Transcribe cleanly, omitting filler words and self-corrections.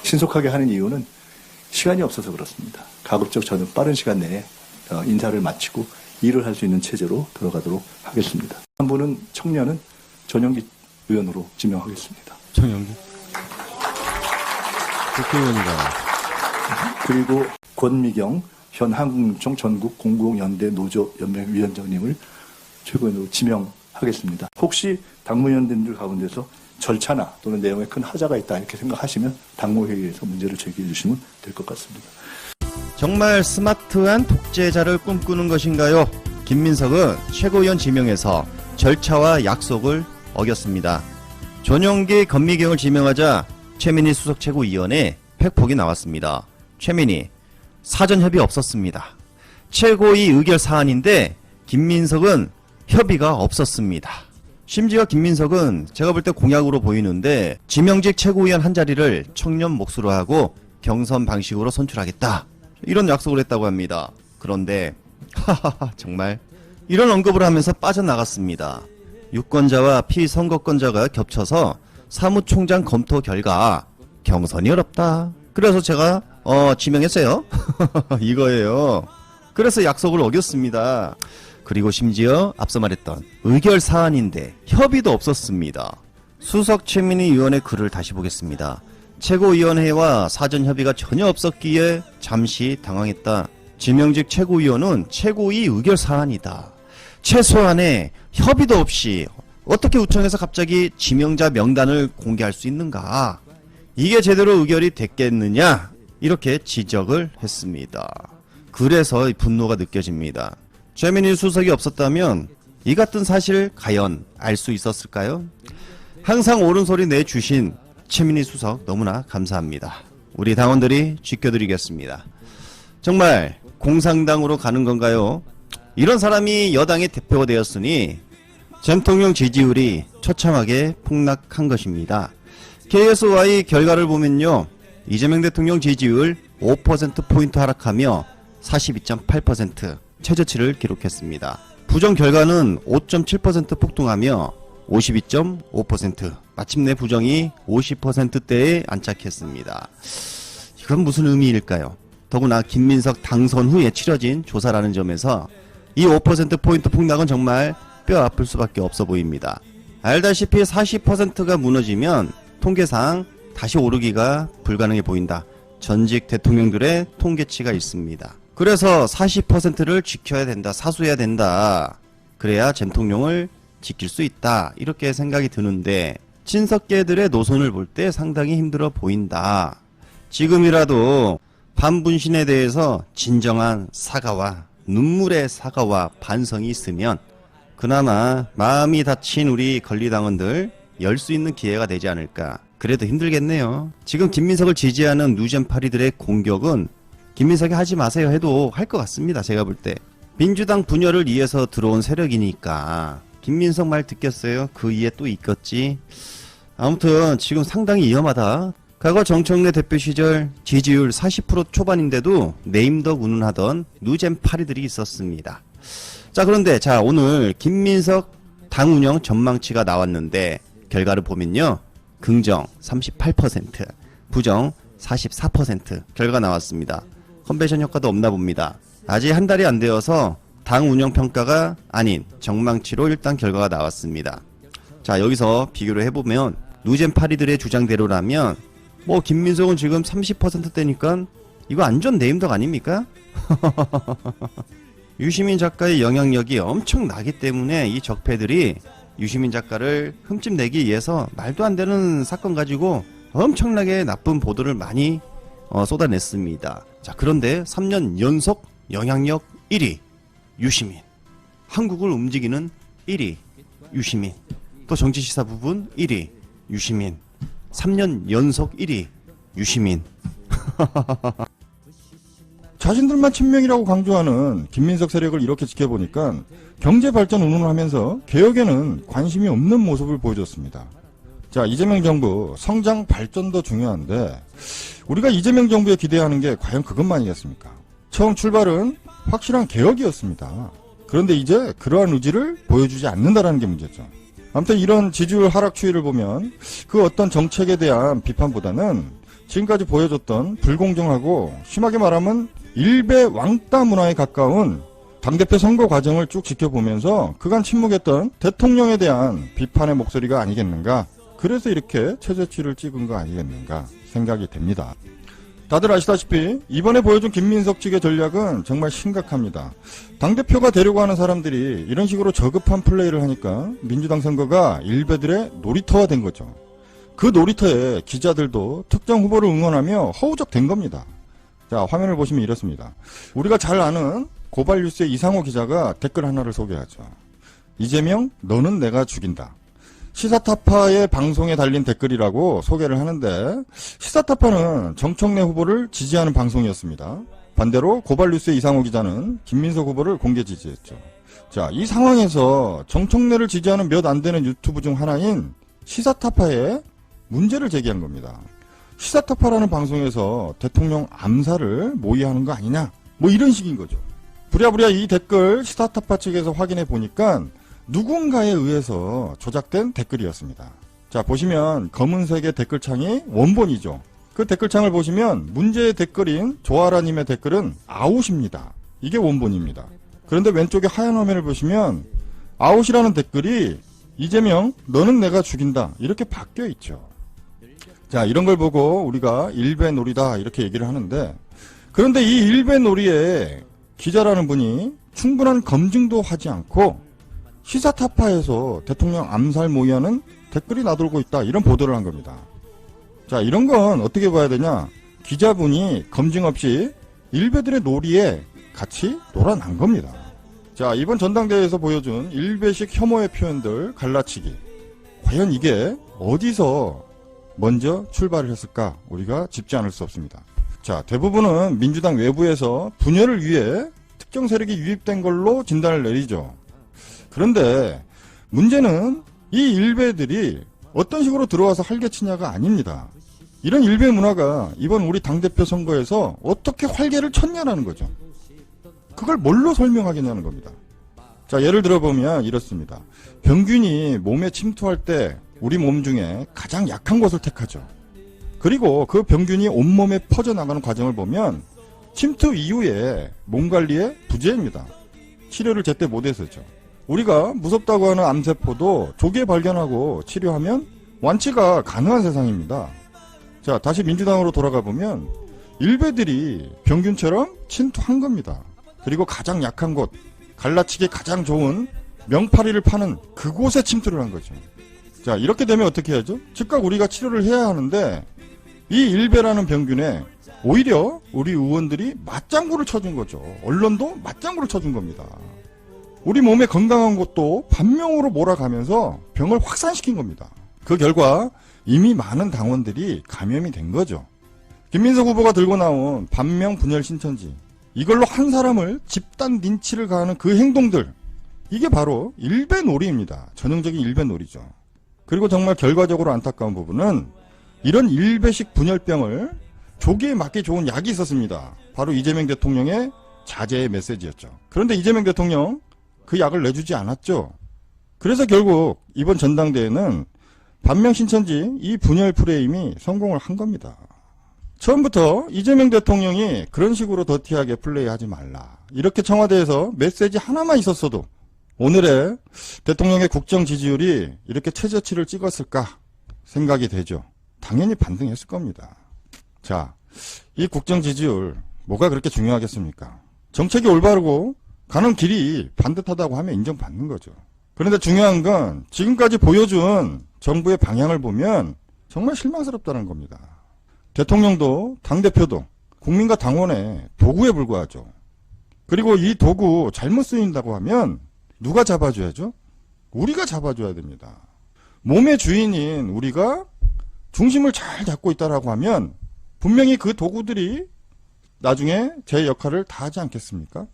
신속하게 하는 이유는 시간이 없어서 그렇습니다. 가급적 저는 빠른 시간 내에 인사를 마치고 일을 할 수 있는 체제로 들어가도록 하겠습니다. 한 분은 청년은 전영기 의원으로 지명하겠습니다. 전영기? 국회의원인가요? 그리고 권미경 현 한국노총 전국 공공연대 노조연맹 위원장님을 최고위원으로 지명하겠습니다. 혹시 당무위원님들 가운데서 절차나 또는 내용에 큰 하자가 있다 이렇게 생각하시면 당무회의에서 문제를 제기해 주시면 될 것 같습니다. 정말 스마트한 독재자를 꿈꾸는 것인가요? 김민석은 최고위원 지명에서 절차와 약속을 어겼습니다. 전용기 권미경을 지명하자 최민희 수석 최고위원에 팩폭이 나왔습니다. 최민희, 사전 협의 없었습니다. 최고위 의결 사안인데 김민석은 협의가 없었습니다. 심지어 김민석은 제가 볼 때 공약으로 보이는데 지명직 최고위원 한 자리를 청년 몫으로 하고 경선 방식으로 선출하겠다. 이런 약속을 했다고 합니다. 그런데 하하하 정말 이런 언급을 하면서 빠져나갔습니다. 유권자와 피선거권자가 겹쳐서 사무총장 검토 결과 경선이 어렵다. 그래서 제가 지명했어요. 이거예요. 그래서 약속을 어겼습니다. 그리고 심지어 앞서 말했던 의결 사안인데 협의도 없었습니다. 수석 최민희 의원의 글을 다시 보겠습니다. 최고위원회와 사전 협의가 전혀 없었기에 잠시 당황했다. 지명직 최고위원은 최고위 의결 사안이다. 최소한의 협의도 없이 어떻게 우청에서 갑자기 지명자 명단을 공개할 수 있는가? 이게 제대로 의결이 됐겠느냐? 이렇게 지적을 했습니다. 그래서 분노가 느껴집니다. 최민희 수석이 없었다면 이 같은 사실 과연 알 수 있었을까요? 항상 옳은 소리 내주신 최민희 수석 너무나 감사합니다. 우리 당원들이 지켜드리겠습니다. 정말 공산당으로 가는 건가요? 이런 사람이 여당의 대표가 되었으니 잼통령 지지율이 처참하게 폭락한 것입니다. KSY 결과를 보면요. 이재명 대통령 지지율 5%포인트 하락하며 42.8% 최저치를 기록했습니다. 부정 결과는 5.7% 폭등하며 52.5%, 마침내 부정이 50%대에 안착했습니다. 이건 무슨 의미일까요? 더구나 김민석 당선 후에 치러진 조사라는 점에서 이 5%포인트 폭락은 정말 뼈 아플 수밖에 없어 보입니다. 알다시피 40%가 무너지면 통계상 다시 오르기가 불가능해 보인다. 전직 대통령들의 통계치가 있습니다. 그래서 40%를 지켜야 된다. 사수해야 된다. 그래야 잼통령을 지킬 수 있다. 이렇게 생각이 드는데 친석계들의 노선을 볼 때 상당히 힘들어 보인다. 지금이라도 반분신에 대해서 진정한 사과와 눈물의 사과와 반성이 있으면 그나마 마음이 다친 우리 권리당원들 열 수 있는 기회가 되지 않을까. 그래도 힘들겠네요. 지금 김민석을 지지하는 누잼파리들의 공격은 김민석이 하지 마세요 해도 할 것 같습니다. 제가 볼 때. 민주당 분열을 위해서 들어온 세력이니까 김민석 말 듣겠어요? 그 이해 또 있겠지. 아무튼 지금 상당히 위험하다. 과거 정청래 대표 시절 지지율 40% 초반인데도 네임덕 운운하던 누잼파리들이 있었습니다. 자, 그런데 오늘 김민석 당 운영 전망치가 나왔는데 결과를 보면요. 긍정 38%, 부정 44% 결과 나왔습니다. 컨벤션 효과도 없나 봅니다. 아직 한 달이 안 되어서 당 운영 평가가 아닌 전망치로 일단 결과가 나왔습니다. 자, 여기서 비교를 해보면 누잼파리들의 주장대로라면 김민석은 지금 30%대니까 이거 안전 네임덕 아닙니까? 유시민 작가의 영향력이 엄청나기 때문에 이 적폐들이 유시민 작가를 흠집내기 위해서 말도 안 되는 사건 가지고 엄청나게 나쁜 보도를 많이 쏟아냈습니다. 자, 그런데 3년 연속 영향력 1위 유시민, 한국을 움직이는 1위 유시민, 또 정치시사 부분 1위 유시민, 3년 연속 1위 유시민. 자신들만 친명이라고 강조하는 김민석 세력을 이렇게 지켜보니까 경제 발전 운운을 하면서 개혁에는 관심이 없는 모습을 보여줬습니다. 자, 이재명 정부 성장 발전도 중요한데 우리가 이재명 정부에 기대하는 게 과연 그것만이겠습니까? 처음 출발은 확실한 개혁이었습니다. 그런데 이제 그러한 의지를 보여주지 않는다는 게 문제죠. 아무튼 이런 지지율 하락 추이를 보면 그 어떤 정책에 대한 비판보다는 지금까지 보여줬던 불공정하고 심하게 말하면 일배 왕따 문화에 가까운 당대표 선거 과정을 쭉 지켜보면서 그간 침묵했던 대통령에 대한 비판의 목소리가 아니겠는가. 그래서 이렇게 최저치를 찍은 거 아니겠는가 생각이 됩니다. 다들 아시다시피 이번에 보여준 김민석 측의 전략은 정말 심각합니다. 당대표가 되려고 하는 사람들이 이런 식으로 저급한 플레이를 하니까 민주당 선거가 일베들의 놀이터가 된 거죠. 그 놀이터에 기자들도 특정 후보를 응원하며 허우적된 겁니다. 자, 화면을 보시면 이렇습니다. 우리가 잘 아는 고발뉴스의 이상호 기자가 댓글 하나를 소개하죠. 이재명, 너는 내가 죽인다. 시사타파의 방송에 달린 댓글이라고 소개를 하는데, 시사타파는 정청래 후보를 지지하는 방송이었습니다. 반대로 고발뉴스의 이상호 기자는 김민석 후보를 공개 지지했죠. 자, 이 상황에서 정청래를 지지하는 몇 안 되는 유튜브 중 하나인 시사타파에 문제를 제기한 겁니다. 시사타파라는 방송에서 대통령 암살을 모의하는 거 아니냐, 뭐 이런 식인 거죠. 부랴부랴 이 댓글 시사타파 측에서 확인해 보니까 누군가에 의해서 조작된 댓글이었습니다. 자, 보시면 검은색의 댓글창이 원본이죠. 그 댓글창을 보시면 문제의 댓글인 조아라님의 댓글은 아웃입니다. 이게 원본입니다. 그런데 왼쪽에 하얀 화면을 보시면 아웃이라는 댓글이 이재명, 너는 내가 죽인다, 이렇게 바뀌어 있죠. 자, 이런 걸 보고 우리가 일배놀이다 이렇게 얘기를 하는데, 그런데 이 일배놀이에 기자라는 분이 충분한 검증도 하지 않고 시사타파에서 대통령 암살 모의하는 댓글이 나돌고 있다, 이런 보도를 한 겁니다. 자, 이런 건 어떻게 봐야 되냐. 기자분이 검증 없이 일베들의 놀이에 같이 놀아난 겁니다. 자, 이번 전당대회에서 보여준 일베식 혐오의 표현들 갈라치기, 과연 이게 어디서 먼저 출발을 했을까 우리가 짚지 않을 수 없습니다. 자, 대부분은 민주당 외부에서 분열을 위해 특정 세력이 유입된 걸로 진단을 내리죠. 그런데 문제는 이 일베들이 어떤 식으로 들어와서 활개치냐가 아닙니다. 이런 일베 문화가 이번 우리 당대표 선거에서 어떻게 활개를 쳤냐라는 거죠. 그걸 뭘로 설명하겠냐는 겁니다. 자, 예를 들어보면 이렇습니다. 병균이 몸에 침투할 때 우리 몸 중에 가장 약한 곳을 택하죠. 그리고 그 병균이 온몸에 퍼져나가는 과정을 보면 침투 이후에 몸 관리에 부재입니다. 치료를 제때 못해서죠. 우리가 무섭다고 하는 암세포도 조기에 발견하고 치료하면 완치가 가능한 세상입니다. 자, 다시 민주당으로 돌아가 보면 일베들이 병균처럼 침투한 겁니다. 그리고 가장 약한 곳, 갈라치기 가장 좋은 명파리를 파는 그곳에 침투를 한 거죠. 자, 이렇게 되면 어떻게 해야죠? 즉각 우리가 치료를 해야 하는데 이 일베라는 병균에 오히려 우리 의원들이 맞장구를 쳐준 거죠. 언론도 맞장구를 쳐준 겁니다. 우리 몸의 건강한 곳도 반명으로 몰아가면서 병을 확산시킨 겁니다. 그 결과 이미 많은 당원들이 감염이 된 거죠. 김민석 후보가 들고 나온 반명 분열 신천지, 이걸로 한 사람을 집단 린치를 가하는 그 행동들, 이게 바로 일베놀이입니다. 전형적인 일베놀이죠. 그리고 정말 결과적으로 안타까운 부분은 이런 일베식 분열병을 조기에 맞기 좋은 약이 있었습니다. 바로 이재명 대통령의 자제의 메시지였죠. 그런데 이재명 대통령 그 약을 내주지 않았죠. 그래서 결국 이번 전당대회는 반명 신천지 이 분열 프레임이 성공을 한 겁니다. 처음부터 이재명 대통령이 그런 식으로 더티하게 플레이하지 말라, 이렇게 청와대에서 메시지 하나만 있었어도 오늘의 대통령의 국정 지지율이 이렇게 최저치를 찍었을까 생각이 되죠. 당연히 반등했을 겁니다. 자, 이 국정 지지율 뭐가 그렇게 중요하겠습니까? 정책이 올바르고 가는 길이 반듯하다고 하면 인정받는 거죠. 그런데 중요한 건 지금까지 보여준 정부의 방향을 보면 정말 실망스럽다는 겁니다. 대통령도 당대표도 국민과 당원의 도구에 불과하죠. 그리고 이 도구 잘못 쓰인다고 하면 누가 잡아줘야죠? 우리가 잡아줘야 됩니다. 몸의 주인인 우리가 중심을 잘 잡고 있다라고 하면 분명히 그 도구들이 나중에 제 역할을 다 하지 않겠습니까?